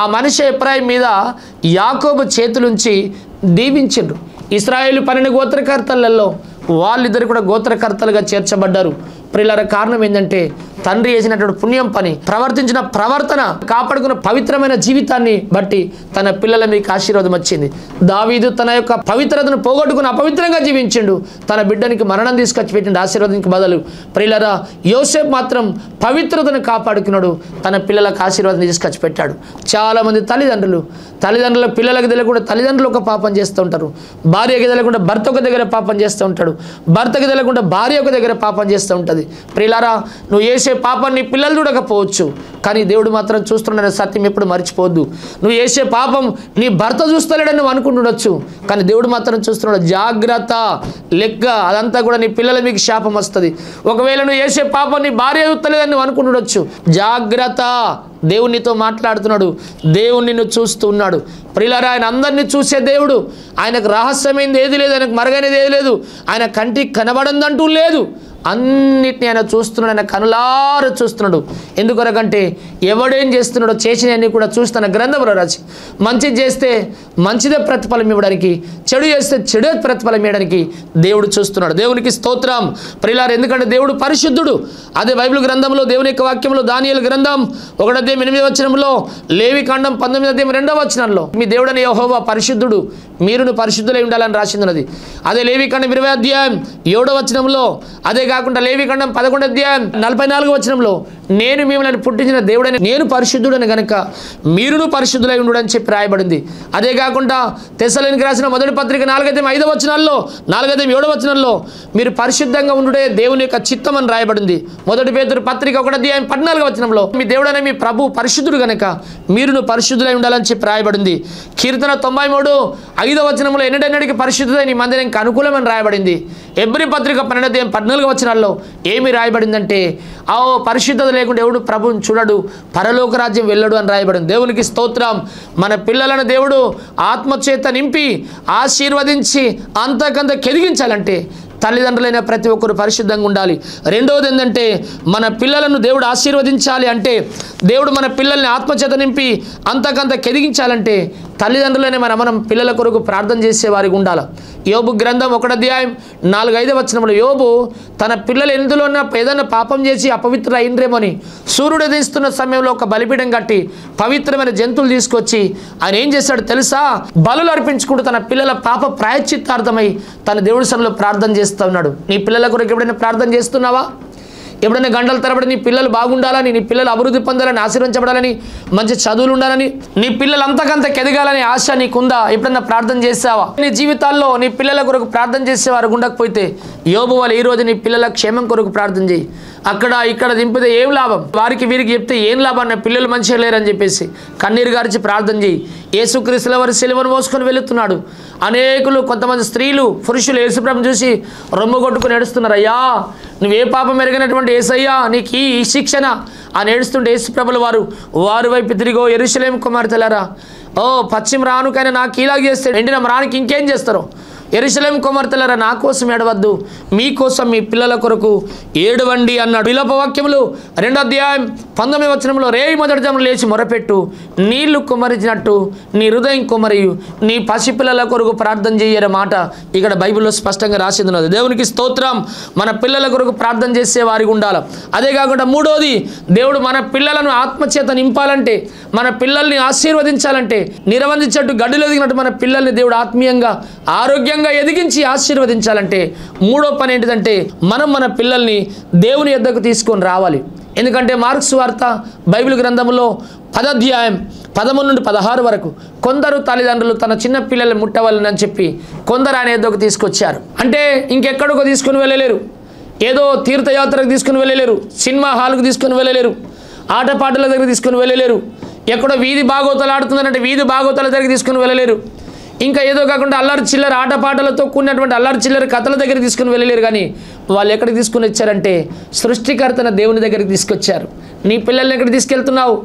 [SPEAKER 2] ఆ మనుష్య ఎఫ్రాయిం మీద యాకోబు చేతులుంచి దీవించిండ్రు. ఇశ్రాయేలు 12 గోత్రకర్తలలో వాళ్ళిద్దరు కూడా గోత్రకర్తలుగా చేర్చబడ్డారు. ప్రియులారా, కారణం ఏంటంటే తండ్రి చేసినటువంటి పుణ్యం పని, ప్రవర్తించిన ప్రవర్తన, కాపాడుకున్న పవిత్రమైన జీవితాన్ని బట్టి తన పిల్లల మీకు ఆశీర్వాదం వచ్చింది. దావీదు తన యొక్క పవిత్రతను పోగొట్టుకుని అపవిత్రంగా జీవించిండు, తన బిడ్డనికి మరణం తీసుకొచ్చి పెట్టిండు ఆశీర్వాదానికి బదులు. ప్రియులారా, యోసేపు మాత్రం పవిత్రతను కాపాడుకున్నాడు, తన పిల్లలకు ఆశీర్వాదం తీసుకొచ్చి పెట్టాడు. చాలామంది తల్లిదండ్రుల పిల్లలకు తెలియకుండా తల్లిదండ్రులు ఒక పాపం చేస్తూ ఉంటారు, భార్యకి తెలియకుండా భర్త ఒక దగ్గర పాపం చేస్తూ ఉంటాడు, భర్తకి తెలియకుండా భార్య ఒక దగ్గర పాపం చేస్తూ ఉంటుంది. ప్రియులారా, నువ్వు చేసే పాపాన్ని పిల్లలు చూడకపోవచ్చు, కానీ దేవుడు మాత్రం చూస్తున్నాడనే సత్యం ఎప్పుడు మర్చిపోవద్దు. నువ్వు చేసే పాపం నీ భర్త చూస్తలేడని నువ్వు అనుకుంటుండొచ్చు, కానీ దేవుడు మాత్రం చూస్తున్నాడు. జాగ్రత్త, లెక్క, అదంతా కూడా నీ పిల్లల మీకు శాపం వస్తుంది. ఒకవేళ నువ్వు చేసే పాపం నీ భార్య చూస్తలేదని నువ్వు అనుకుంటుండొచ్చు, జాగ్రత్త, దేవుడు నీతో మాట్లాడుతున్నాడు, దేవుడు నిన్ను చూస్తూ ఉన్నాడు. ప్రియులారా, ఆయన అందరినీ చూసే దేవుడు, ఆయనకు రహస్యమైంది ఏది లేదు, ఆయనకు మరుగైనది ఏది లేదు, ఆయన కంటికి కనబడందంటూ లేదు. అన్నిటిని ఆయన చూస్తున్నాడు, ఆయన కనులారు చూస్తున్నాడు. ఎందుకొరకంటే ఎవడేం చేస్తున్నాడో చేసినవన్నీ కూడా చూసి తన గ్రంథంలో రాసి, మంచి చేస్తే మంచిదే ప్రతిఫలం ఇవ్వడానికి, చెడు చేస్తే చెడే ప్రతిఫలం ఇవ్వడానికి దేవుడు చూస్తున్నాడు. దేవునికి స్తోత్రం. ప్రియులారా, ఎందుకంటే దేవుడు పరిశుద్ధుడు. అదే బైబిల్ గ్రంథంలో దేవుని యొక్క వాక్యంలో దానియేలు గ్రంథం 1:8 లేవికాండం 19:2 మీ దేవుడని యెహోవా పరిశుద్ధుడు, మీరును పరిశుద్ధులై ఉండాలని రాసింది. అదే లేవికాండం 20:7 అదే కాకుండా లేవికాండం 11:44 నేను మిమ్మల్ని పుట్టించిన దేవుడని నేను పరిశుద్ధుడని గనుక మీరును పరిశుద్ధులై ఉండుడని చెప్పి రాయబడింది. అదే కాకుండా తెస్సలోనికీయులకు రాసిన మొదటి పత్రిక 4:5 వచనాల్లో 4:7 వచనంలో మీరు పరిశుద్ధంగా ఉండుడే దేవుని యొక్క చిత్తం అని రాయబడింది. మొదటి పేతురు పత్రిక 1:14 వచనంలో మీ దేవుడనే మీ ప్రభు పరిశుద్ధుడు గనుక మీరును పరిశుద్ధులై ఉండాలని చెప్పి రాయబడింది. కీర్తన 93:5 వచనంలో ఎన్నడెన్నడికి పరిశుద్ధత నీ మందిరానికి అనుకూలమని రాయబడింది. ఎబ్రీ పత్రిక 12:14 వచనాల్లో ఏమి రాయబడిందంటే పరిశుద్ధత లేకుండా ఎవడు ప్రభువుని చూడడు, పరలోక రాజ్యం వెళ్ళడు అని రాయబడింది. దేవునికి స్తోత్రం. మన పిల్లలను దేవుడు ఆత్మచేత నింపి ఆశీర్వదించి అంతకంత కెదిగించాలంటే తల్లిదండ్రులైన ప్రతి ఒక్కరు పరిశుద్ధంగా ఉండాలి. రెండవది ఏంటంటే మన పిల్లలను దేవుడు ఆశీర్వదించాలి అంటే, దేవుడు మన పిల్లల్ని ఆత్మచేత నింపి అంతకంత కెదిగించాలంటే తల్లిదండ్రులైన మనం పిల్లల కొరకు ప్రార్థన చేసేవారికి ఉండాలి. యోబు గ్రంథం 1:4-5 వచనంలో యోబు తన పిల్లలు ఎందులో ఏదైనా పాపం చేసి అపవిత్రులు అయినరేమని సూర్యుడు ఉదయిస్తున్న సమయంలో ఒక బలిపీఠం కట్టి పవిత్రమైన జంతువులు తీసుకొచ్చి ఆయన ఏం చేశాడు తెలుసా? బలులు అర్పించుకుంటూ తన పిల్లల పాప ప్రాయశ్చిత్తార్థమై తన దేవుడి సన్నిధిలో ప్రార్థన చేస్తూ ఉన్నాడు. నీ పిల్లల కొరకు ఎప్పుడైనా ప్రార్థన చేస్తున్నావా? ఎప్పుడైనా గంటల తరబడి నీ పిల్లలు బాగుండాలని, నీ పిల్లలు అభివృద్ధి పొందాలని, ఆశీర్వించబడాలని, మంచి చదువులు ఉండాలని, నీ పిల్లలు అంతకంత ఎదగాలని ఆశ నీకుందా? ఎప్పుడన్నా ప్రార్థన చేసావా? నీ జీవితాల్లో నీ పిల్లల కొరకు ప్రార్థన చేసేవారు ఉండకపోతే యోబు వాళ్ళు ఈరోజు నీ పిల్లల క్షేమం కొరకు ప్రార్థన చేయి. అక్కడ ఇక్కడ దింపితే ఏం లాభం? వారికి వీరికి చెప్తే ఏం లాభం? నా పిల్లలు మంచిగా లేరని చెప్పేసి కన్నీరు గారిచి ప్రార్థన చేయి. యేసుక్రీస్తుల వారి సిలువను మోసుకొని వెళుతున్నాడు. అనేకులు కొంతమంది స్త్రీలు పురుషులు యేసుప్రభుని చూసి రొమ్ము కొట్టుకుని ఏడుస్తున్నారు. అయ్యా నువ్వే పాపం ఎరగనటువంటి యేసయ్యా నీకు ఈ శిక్షణ అని ఏడుస్తుంటే యేసుప్రభుల వారి వైపు తిరిగో యెరూషలేము కుమార్తెలారా, పశ్చిమ రానుకైనా నాకు ఇలాగ చేస్తే ఎండిన రానికి ఇంకేం చేస్తారు? యెరూషలేము కుమార్తెలారా నా కోసం ఏడవద్దు, మీకోసం మీ పిల్లల కొరకు ఏడవండి అన్నాడు. విలాప వాక్యములు 2:19 వచనంలో రేయి మొదటి జామున లేచి మొరపెట్టు, నీళ్లు కుమ్మరించినట్టు నీ హృదయం కుమ్మరియు, నీ పసిపిల్లల కొరకు ప్రార్థన చేయని మాట ఇక్కడ బైబిల్లో స్పష్టంగా రాసింది ఉన్నది. దేవునికి స్తోత్రం. మన పిల్లల కొరకు ప్రార్థన చేసే వారికి ఉండాలి. అదే కాకుండా మూడోది, దేవుడు మన పిల్లలను ఆత్మచేత నింపాలంటే, మన పిల్లల్ని ఆశీర్వదించాలంటే, నిరవందించట్టు గడ్డిలో ఎదిగినట్టు మన పిల్లల్ని దేవుడు ఆత్మీయంగా ఆరోగ్యంగా ఎదిగించి ఆశీర్వదించాలంటే మూడో పని ఏంటిదంటే మనం మన పిల్లల్ని దేవుని యొద్దకు తీసుకొని రావాలి. ఎందుకంటే మార్క్స్ వార్త బైబిల్ గ్రంథంలో 10:13-16 వరకు కొందరు తల్లిదండ్రులు తన చిన్న పిల్లల్ని ముట్టవాలని చెప్పి కొందరు ఆయన యొద్దకు తీసుకొచ్చారు. అంటే ఇంకెక్కడికో తీసుకుని వెళ్ళలేరు, ఏదో తీర్థయాత్రకు తీసుకుని వెళ్ళలేరు, సినిమా హాల్కు తీసుకుని వెళ్ళలేరు, ఆటపాటల దగ్గర తీసుకుని వెళ్ళలేరు, ఎక్కడో వీధి బాగోతలు ఆడుతుందంటే వీధి బాగోతల దగ్గర తీసుకుని వెళ్ళలేరు, ఇంకా ఏదో కాకుండా అల్లరి చిల్లర ఆటపాటలతో కూడినటువంటి అల్లరి చిల్లర కథల దగ్గర తీసుకుని వెళ్ళలేరు. కానీ వాళ్ళు ఎక్కడికి తీసుకుని వచ్చారంటే సృష్టికర్తన దేవుని దగ్గరికి తీసుకొచ్చారు. నీ పిల్లల్ని ఎక్కడికి తీసుకెళ్తున్నావు?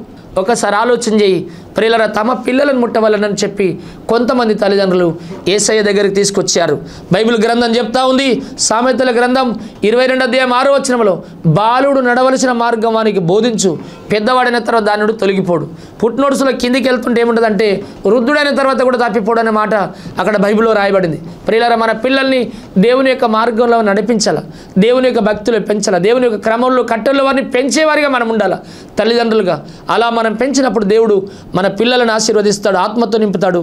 [SPEAKER 2] ఒకసారి ఆలోచన చేయి. ప్రియులారా, తమ పిల్లలను ముట్టవాలని చెప్పి కొంతమంది తల్లిదండ్రులు యేసయ్య దగ్గరికి తీసుకొచ్చారు. బైబిల్ గ్రంథం చెప్తా ఉంది, సామెతల గ్రంథం 22:6 వచనంలో బాలుడు నడవలసిన మార్గం వానికి బోధించు, పెద్దవాడైన తర్వాత దానిడు తొలగిపోడు. పుట్టినోడుసులో కిందికి వెళ్తుంటే ఏముంటుందంటే వృద్ధుడైన తర్వాత కూడా తప్పిపోడు అనే మాట అక్కడ బైబిల్లో రాయబడింది. ప్రియులారా, మన పిల్లల్ని దేవుని యొక్క మార్గంలో నడిపించాల, దేవుని యొక్క భక్తులు పెంచాల, దేవుని యొక్క క్రమంలో కట్టెల్లో వారిని పెంచేవారిగా మనం ఉండాలి తల్లిదండ్రులుగా. అలా మనం పెంచినప్పుడు దేవుడు మన పిల్లలను ఆశీర్వదిస్తాడు, ఆత్మతో నింపుతాడు.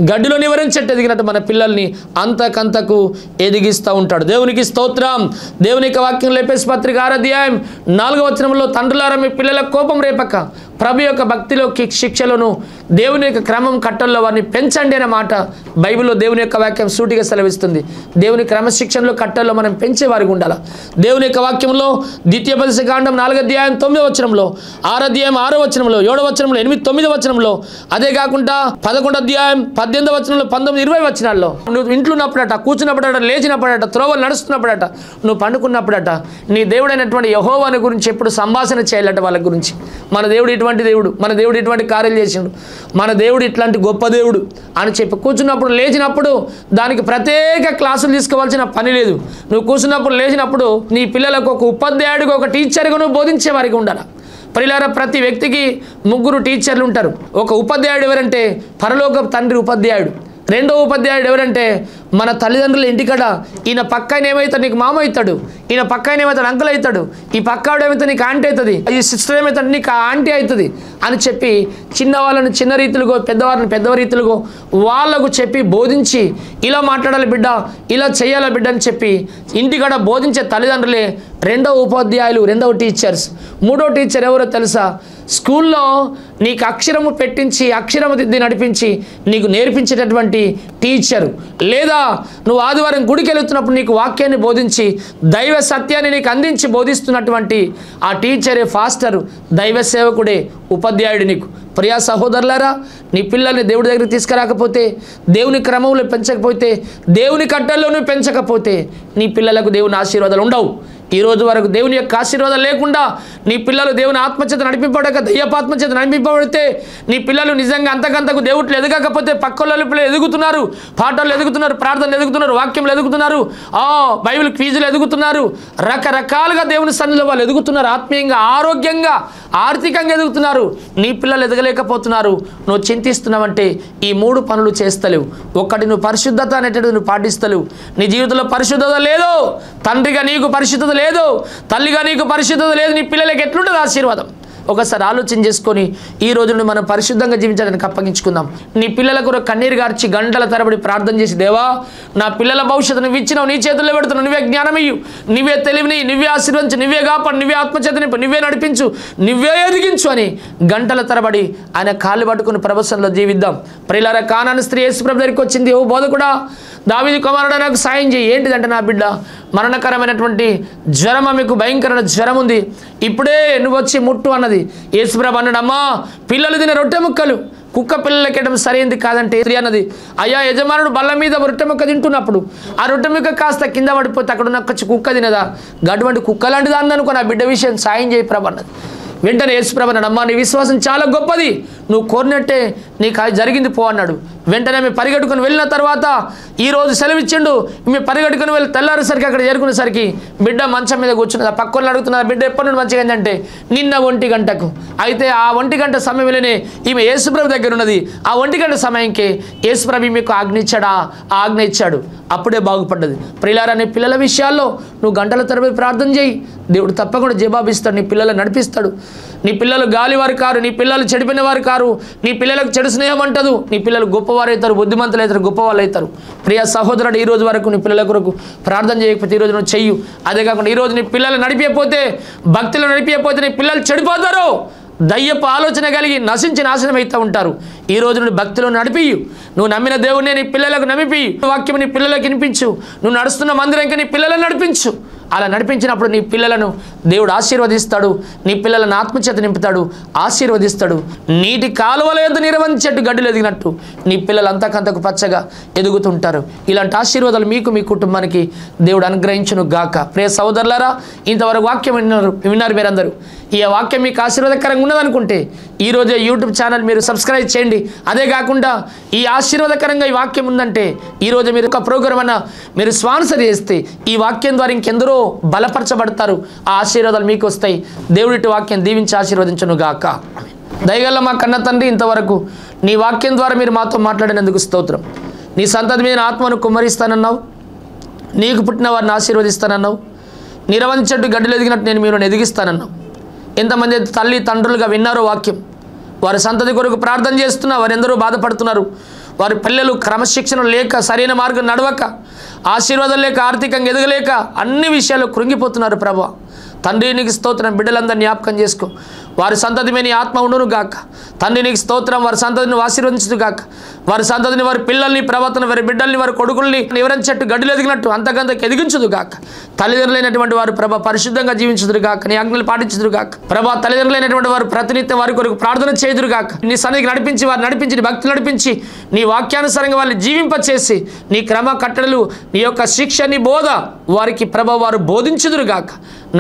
[SPEAKER 2] గడ్డిలో నివరించెట్టు ఎదిగినట్టు మన పిల్లల్ని అంతకంతకు ఎదిగిస్తూ ఉంటాడు. దేవునికి స్తోత్రం. దేవుని యొక్క వాక్యం లేపేసి పత్రిక 6:4 వచనంలో తండ్రులారా మీ పిల్లల కోపం రేపక ప్రభు యొక్క భక్తిలోకి శిక్షలను దేవుని యొక్క క్రమం కట్టల్లో వారిని పెంచండి అనే మాట బైబిల్లో దేవుని యొక్క వాక్యం సూటిగా సెలవిస్తుంది. దేవుని క్రమశిక్షణలో కట్టల్లో మనం పెంచేవారికి ఉండాలి. దేవుని యొక్క వాక్యంలో ద్వితీయోపదేశకాండం 4:9 వచనంలో, 6:6 వచనంలో, 7 వచనంలో, 8-9 వచనంలో, అదే కాకుండా 11:18 వచనంలో, 19-20 వచనాల్లో నువ్వు ఇంట్లో ఉన్నప్పుడట, కూర్చున్నప్పుడట, లేచినప్పుడట, త్రోవలు నడుస్తున్నప్పుడట, నువ్వు పండుకున్నప్పుడట నీ దేవుడైనటువంటి యెహోవాని గురించి ఎప్పుడు సంభాషణ చేయాలట వాళ్ళ గురించి. మన దేవుడు ఇటువంటి దేవుడు, మన దేవుడు ఇటువంటి కార్యాలు చేసిండు, మన దేవుడు ఇట్లాంటి గొప్ప దేవుడు అని చెప్పి కూర్చున్నప్పుడు లేచినప్పుడు దానికి ప్రత్యేక క్లాసులు తీసుకోవాల్సిన పని లేదు. నువ్వు కూర్చున్నప్పుడు లేచినప్పుడు నీ పిల్లలకు ఒక ఉపాధ్యాయుడికి, ఒక టీచర్గా నువ్వు బోధించే వారికి ఉండాలి. ప్రియులారా, ప్రతి వ్యక్తికి 3 టీచర్లు ఉంటారు. ఒక ఉపాధ్యాయుడు ఎవరంటే పరలోక తండ్రి ఉపాధ్యాయుడు, రెండో ఉపాధ్యాయుడు ఎవరంటే మన తల్లిదండ్రుల ఇంటికాడ ఈయన పక్కన ఏమవుతాడు నీకు మామ అవుతాడు, ఈయన పక్కన ఏమవుతాడు అంకుల్ అవుతాడు, ఈ పక్కాడు ఏమవుతాడు నీకు ఆంటీ అవుతుంది, ఈ సిస్టర్ ఏమవుతాడు నీకు ఆంటీ అవుతుంది అని చెప్పి చిన్నవాళ్ళను చిన్న రీతిలుగో పెద్దవాళ్ళని పెద్ద రీతిలుగో వాళ్ళకు చెప్పి బోధించి ఇలా మాట్లాడాలి బిడ్డ, ఇలా చేయాలి బిడ్డ అని చెప్పి ఇంటికాడ బోధించే తల్లిదండ్రులే రెండవ ఉపాధ్యాయులు, రెండవ టీచర్స్. మూడో టీచర్ ఎవరో తెలుసా? స్కూల్లో నీకు అక్షరము పెట్టించి అక్షరము దిద్ది నడిపించి నీకు నేర్పించేటటువంటి టీచరు. లేదా నువ్వు ఆదివారం గుడికి వెళుతున్నప్పుడు నీకు వాక్యాన్ని బోధించి దైవ సత్యాన్ని నీకు అందించి బోధిస్తున్నటువంటి ఆ టీచరే ఫాస్టరు, దైవ సేవకుడే ఉపాధ్యాయుడు నీకు. ప్రియా సహోదరులారా, నీ పిల్లల్ని దేవుడి దగ్గరికి తీసుకురాకపోతే, దేవుని క్రమంలో పెంచకపోతే, దేవుని కట్టల్లోనూ పెంచకపోతే నీ పిల్లలకు దేవుని ఆశీర్వాదాలు ఉండవు. ఈ రోజు వరకు దేవుని యొక్క ఆశీర్వాదాలు లేకుండా నీ పిల్లలు దేవుని ఆత్మచేత నడిపింపడక దయ్యపాత్మచేత నడిపింపబడితే నీ పిల్లలు నిజంగా అంతకంతకు దేవుట్లు ఎదగకపోతే పక్కల పిల్లలు ఎదుగుతున్నారు, పాఠాలు ఎదుగుతున్నారు, ప్రార్థనలు ఎదుగుతున్నారు, వాక్యంలు ఎదుగుతున్నారు, బైబిల్ క్విజులు ఎదుగుతున్నారు, రకరకాలుగా దేవుని సన్నిధిలో వాళ్ళు ఎదుగుతున్నారు, ఆత్మీయంగా ఆరోగ్యంగా ఆర్థికంగా ఎదుగుతున్నారు. నీ పిల్లలు ఎదగలేకపోతున్నారు. నువ్వు చింతిస్తున్నావంటే ఈ 3 పనులు చేస్తలేవు. ఒకటి, నువ్వు పరిశుద్ధత అనేటువంటిది నువ్వు పాటిస్తలేవు. నీ జీవితంలో పరిశుద్ధత లేదు, తండ్రిగా నీకు పరిశుద్ధత లేదు, తల్లిగా నీకు పరిశుద్ధత లేదు, నీ పిల్లలకి ఎట్లుంటుంది ఆశీర్వాదం? ఒకసారి ఆలోచన చేసుకొని ఈ రోజును మనం పరిశుద్ధంగా జీవించడానికి అప్పగించుకుందాం. నీ పిల్లల కొరకు కన్నీరు గార్చి గంటల తరబడి ప్రార్థన చేసి, దేవా నా పిల్లల భవిష్యత్తు నువ్వు ఇచ్చినావు, నీ చేతుల్లో పెడుతున్నావు, నువ్వే జ్ఞానమయ్యు, నువ్వే తెలివిని, నువ్వే ఆశీర్వదించు, నువ్వే కాపాడు, నువ్వే ఆత్మచేతనింపు, నువ్వే నడిపించు, నువ్వే ఎదిగించు అని గంటల తరబడి ఆయన కాళ్ళు పట్టుకుని ప్రవచనంలో జీవిద్దాం. ప్రియులారా, కానాను స్త్రీ యేసు ప్రభు దగ్గరికి వచ్చింది, ఓ బోధకుడా దావీదు కుమారుడా నాకు సాయం చేయి. ఏంటిదంటే, నా బిడ్డ మరణకరమైనటువంటి జ్వరం, ఆమెకు భయంకరమైన జ్వరం ఉంది, ఇప్పుడే నువ్వు వచ్చి ముట్టు అన్నది. యేసు ప్రభు అన్నాడు, అమ్మా పిల్లలు తినే రొట్టె ముక్కలు కుక్క పిల్లలకేయడం సరైనది కాదంటే స్త్రీ అన్నది, అయ్యా యజమానుడు బల్ల మీద రొట్టె ముక్క తింటున్నప్పుడు ఆ రొట్టె ముక్క కాస్త కింద పడిపోతే అక్కడ ఉన్న కుక్క తినదా? అటువంటి కుక్క లాంటిది అందనుకో, నా బిడ్డ విషయం సాయం చేయి ప్రభు అన్నది. వెంటనే యేసు ప్రభు అన్నాడు, అమ్మా నీ విశ్వాసం చాలా గొప్పది, నువ్వు కోరినట్టే నీకు అది జరిగింది పో అన్నాడు. వెంటనే మేము పరిగెట్టుకుని వెళ్ళిన తర్వాత ఈరోజు సెలవిచ్చిండు. మేము పరిగెట్టుకుని వెళ్ళి తెల్లారేసరికి అక్కడ చేరుకునేసరికి బిడ్డ మంచం మీద కూర్చున్నది. ఆ పక్కన అడుగుతున్నారు, బిడ్డ ఎప్పటి నుండి మంచిగా ఏంటంటే నిన్న 1 గంటకు. అయితే ఆ 1 గంట సమయంలోనే ఈమె యేసుప్రభు దగ్గర ఉన్నది. ఆ 1 గంట సమయంకే యేసుప్రభు మీకు ఆజ్ఞ ఇచ్చాడా? ఆ ఆజ్ఞ ఇచ్చాడు, అప్పుడే బాగుపడ్డది. ప్రియులారా, నీ పిల్లల విషయాల్లో నువ్వు గంటల తరబడి ప్రార్థన చేయి, దేవుడు తప్పకుండా జవాబిస్తాడు, నీ పిల్లలు నడిపిస్తాడు. నీ పిల్లలు గాలివారు కారు, నీ పిల్లలు చెడిపోయిన వారు కారు, నీ పిల్లలకు చెడు స్నేహం అంటదు, నీ పిల్లలు గొప్పవారు అవుతారు, బుద్ధిమంతులు అవుతారు, గొప్పవాళ్ళు అవుతారు. ప్రియ సహోదరుడు, ఈ రోజు వరకు నీ పిల్లల కొరకు ప్రార్థన చేయకపోతే ఈరోజు నువ్వు చెయ్యు. అదే కాకుండా ఈరోజు నీ పిల్లలు నడిపియపోతే, భక్తులు నడిపియపోతే నీ పిల్లలు చెడిపోతారు, దయ్యపు ఆలోచన కలిగి నశించి నాశనం అవుతూ ఉంటారు. ఈ రోజు నుండి భక్తులను నడిపియు, నువ్వు నమ్మిన దేవుడిని నీ పిల్లలకు నమ్మిపి, వాక్యం నీ పిల్లలకు వినిపించు, నువ్వు నడుస్తున్న మందిరంకి నీ పిల్లలను నడిపించు. అలా నడిపించినప్పుడు నీ పిల్లలను దేవుడు ఆశీర్వదిస్తాడు, నీ పిల్లలను ఆత్మచేత నింపుతాడు, ఆశీర్వదిస్తాడు. నీటి కాలువల యొద్ద నిర్వహించేట్టు గడ్డలు ఎదిగినట్టు నీ పిల్లలు అంతకంతకు పచ్చగా ఎదుగుతుంటారు. ఇలాంటి ఆశీర్వాదాలు మీకు మీ కుటుంబానికి దేవుడు అనుగ్రహించును గాక. ప్రియ సహోదరులారా, ఇంతవరకు వాక్యం విన్నారు మీరందరూ. ఈ వాక్యం మీకు ఆశీర్వాదకరంగా ఉన్నదనుకుంటే ఈరోజే యూట్యూబ్ ఛానల్ మీరు సబ్స్క్రైబ్ చేయండి. అదే కాకుండా ఈ ఆశీర్వాదకరంగా ఈ వాక్యం ఉందంటే ఈరోజు మీరు ఒక ప్రోగ్రామ్ అన్న మీరు స్పాన్సర్ చేస్తే ఈ వాక్యం ద్వారా ఇంకెందరో బలపరచబడతారు, ఆ ఆశీర్వాదాలు మీకు వస్తాయి. దేవుడి వాక్యం దీవించి ఆశీర్వదించును గాక. దయగల మా కన్న తండ్రి, ఇంతవరకు నీ వాక్యం ద్వారా మీరు మాతో మాట్లాడినందుకు స్తోత్రం. నీ సంతతి మీద ఆత్మను కుమ్మరిస్తానన్నావు, నీకు పుట్టిన వారిని ఆశీర్వదిస్తానన్నావు, నిరవంచట్టు గడ్డలు ఎదిగినట్టు నేను మీరు ఎదిగిస్తానన్నావు. ఎంతమంది తల్లి తండ్రులుగా విన్నారో వాక్యం, వారి సంతతి కొరకు ప్రార్థన చేస్తున్నా వారు ఎందరో బాధపడుతున్నారు. వారి పిల్లలు క్రమశిక్షణ లేక, సరైన మార్గం నడవక, ఆశీర్వాదం లేక, ఆర్థికంగా ఎదగలేక అన్ని విషయాలు కృంగిపోతున్నారు. ప్రభువా తండ్రి నీకు స్తోత్రం. బిడ్డలందరినీ జ్ఞాపకం చేసుకో, వారి సంతతి మీద నీ ఆత్మ ఉండును గాక. తండ్రి నీకు స్తోత్రం. వారి సంతతిని ఆశీర్వదించును గాక. వారి సంతతిని, వారి పిల్లల్ని, ప్రవర్తన, వారి బిడ్డల్ని, వారి కొడుకుల్ని ఎవరైనా చెట్టు గడ్డలు ఎదిగినట్టు అంతకంతకు ఎదిగించుదు గాక. తల్లిదండ్రులైనటువంటి వారు ప్రభ పరిశుద్ధంగా జీవించుదురు గాక, నీ ఆజ్ఞలు పాటించుదురు గాక. ప్రభా తల్లిదండ్రులైనటువంటి వారు ప్రతినిత్యం వారి కొరకు ప్రార్థన చేయుదురు గాక. నీ సన్నిధికి నడిపించి, వారు నడిపించి, నీ భక్తులు నడిపించి, నీ వాక్యానుసారంగా వాళ్ళని జీవింపచేసి, నీ క్రమ కట్టడలు, నీ యొక్క శిక్ష, నీ బోధ వారికి ప్రభ వారు బోధించుదురు గాక.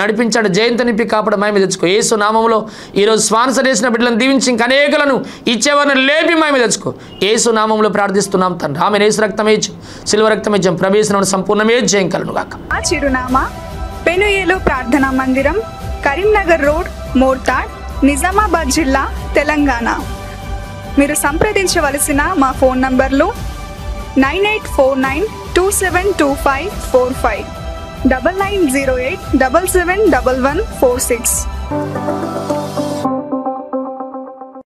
[SPEAKER 2] నడిపించాడు, జయంతి నింపి కాపాడు, మహిమ తెచ్చుకో. యేసు నామములో ఈరోజు స్పాన్సర్ చేసిన బిడ్డలను దీవించి ఇంకా అనేకలను ఇచ్చేవారిని లేపి మహిమ తెచ్చుకో. యేసు నామములో ప్రార్థిస్తున్నాం తండ్రి. ఆమె యేసు రక్తమేచ్చు, సిలువ రక్తమేజ్యం, ప్రవేశం సంపూర్ణమే జయం కలను గాక.
[SPEAKER 1] ఆ చిరునామా పెనుయేలు ప్రార్థనా మందిరం, కరీంనగర్ రోడ్, మోర్తాడ్, నిజామాబాద్ జిల్లా, తెలంగాణ. మీరు సంప్రదించవలసిన మా ఫోన్ నంబర్లు 9849272545 9908 771146.